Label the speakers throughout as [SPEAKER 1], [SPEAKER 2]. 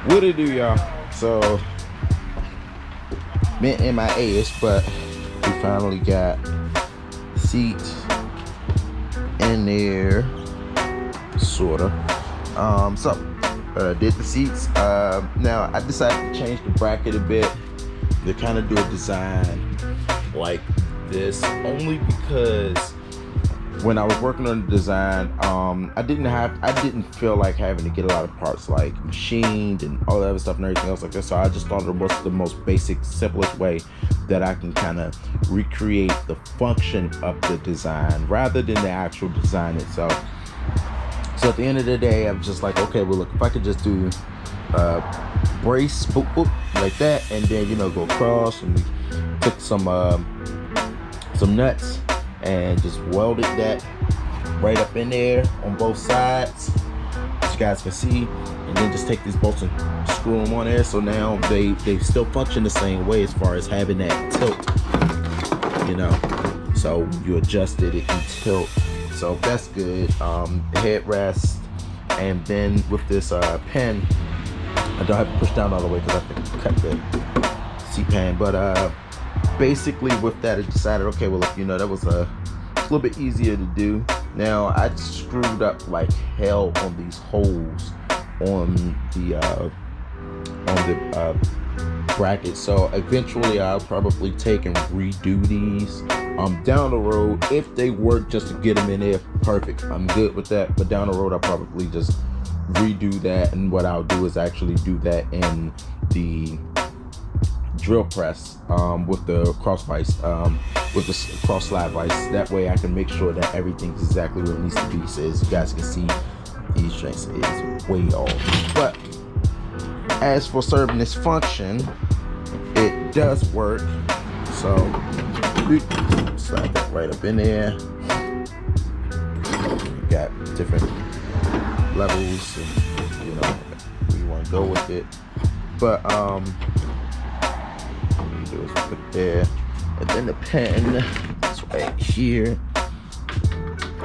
[SPEAKER 1] What it do, y'all? So, been in my ass, but we finally got the seat in there, sorta. Did the seats. Now I decided to change the bracket a bit to kind of do a design like this, only because when I was working on the design, I didn't feel like having to get a lot of parts like machined and all that other stuff and everything else like that. So I just thought it was the most basic, simplest way that I can kind of recreate the function of the design rather than the actual design itself. So at the end of the day, I'm just like, okay, well, look, if I could just do brace, boop, boop, like that, and then, you know, go across, and we took some nuts and just welded that right up in there on both sides, as you guys can see, and then just take these bolts and screw them on there. So now they still function the same way as far as having that tilt, you know. So you adjust it can tilt. So that's good. Headrest, and then with this pen, I don't have to push down all the way because I have to cut the seat pan. But basically with that, I decided, okay, well, you know, that was a little bit easier to do. Now I screwed up like hell on these holes on the bracket. So eventually I'll probably take and redo these. Down the road, if they work just to get them in there, perfect, I'm good with that. But down the road, I'll probably just redo that, and what I'll do is actually do that in the drill press with the cross vise, with the cross slide vise. That way I can make sure that everything's exactly where it needs to be. So as you guys can see, these joints is way off. But as for serving this function, it does work. So slide that right up in there. You got different levels, and you know where you want to go with it. But what you do is put it there, and then the pen is right here.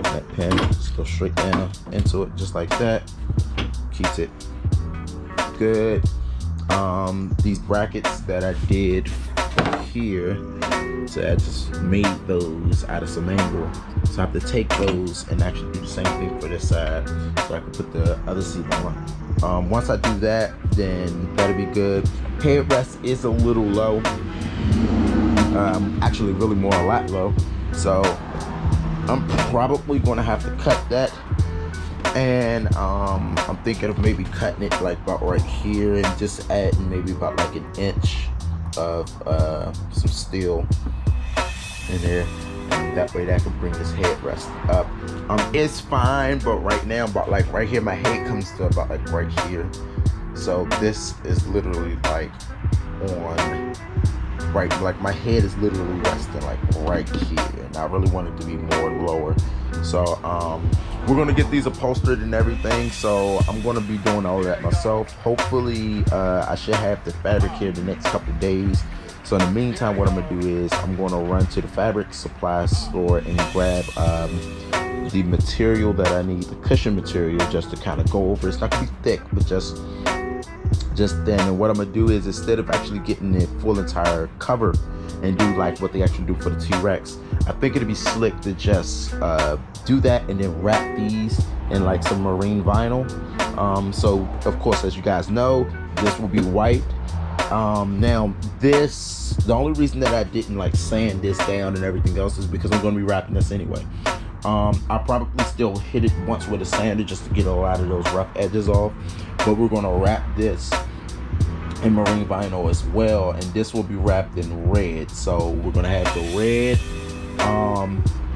[SPEAKER 1] That pen just go straight down into it, just like that. Keeps it good. These brackets that I did here, so I just made those out of some angle. So I have to take those and actually do the same thing for this side, so I can put the other seat on. Once I do that, then that'll be good. Headrest is a little low. Actually, really a lot low. So I'm probably going to have to cut that. And I'm thinking of maybe cutting it like about right here and just adding maybe about like an inch of some steel in there, and that way that can bring this headrest up. It's fine, but right now, about like right here, my head comes to about like right here. So this is literally like on right, like my head is literally resting like right here, and I really want it to be more lower. So we're gonna get these upholstered and everything, so I'm gonna be doing all of that myself. Hopefully I should have the fabric here the next couple of days. So in the meantime, what I'm gonna do is I'm gonna run to the fabric supply store and grab the material that I need, the cushion material, just to kind of go over. It's not gonna be thick, but just then. And what I'm gonna do is, instead of actually getting the full entire cover and do like what they actually do for the T-Rex, I think it'd be slick to just do that and then wrap these in like some marine vinyl. So of course, as you guys know, this will be white. Now this, the only reason that I didn't like sand this down and everything else is because I'm going to be wrapping this anyway. I'll probably still hit it once with a sander just to get a lot of those rough edges off, but we're going to wrap this in marine vinyl as well, and this will be wrapped in red. So we're going to have the red,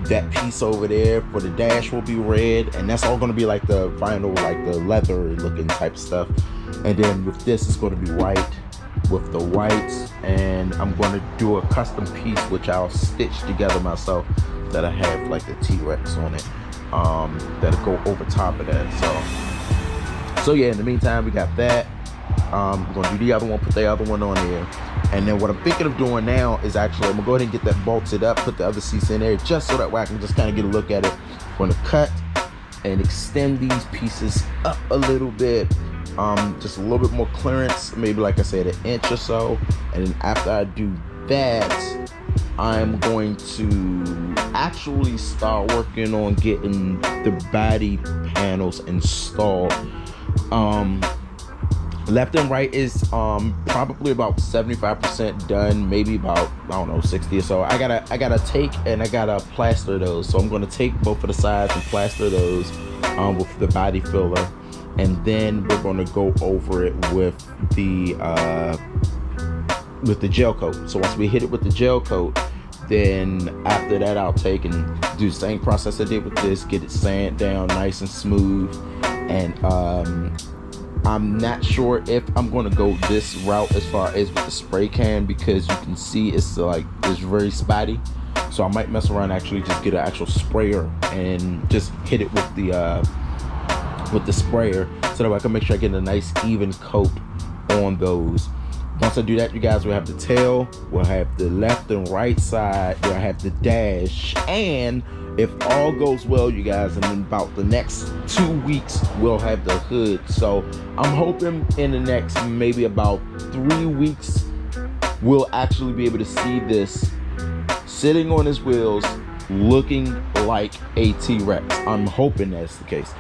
[SPEAKER 1] that piece over there for the dash will be red, and that's all going to be like the vinyl, like the leather looking type stuff. And then with this, it's going to be white with the whites, and I'm going to do a custom piece which I'll stitch together myself, that I have like the T-Rex on it, that'll go over top of that. So yeah, in the meantime, we got that. I'm gonna do the other one, put the other one on there, and then what I'm thinking of doing now is actually I'm gonna go ahead and get that bolted up, put the other seats in there, just so that way I can just kind of get a look at it. I'm gonna cut and extend these pieces up a little bit, just a little bit more clearance, maybe like I said, 1 inch or so. And then after I do that, I'm going to actually start working on getting the body panels installed. Left and right is probably about 75% done, maybe about, I don't know, 60 or so. I gotta take and I gotta plaster those. So I'm gonna take both of the sides and plaster those with the body filler, and then we're gonna go over it with the gel coat. So once we hit it with the gel coat, then after that I'll take and do the same process I did with this, get it sand down nice and smooth. And I'm not sure if I'm gonna go this route as far as with the spray can, because you can see it's very spotty. So I might mess around, actually just get an actual sprayer and just hit it with the sprayer, so that I can make sure I get a nice even coat on those. Once I do that, you guys, we'll have the tail, we'll have the left and right side, we'll have the dash, and if all goes well, you guys, in about the next 2 weeks, we'll have the hood. So I'm hoping in the next maybe about 3 weeks, we'll actually be able to see this sitting on his wheels, looking like a T-Rex. I'm hoping that's the case.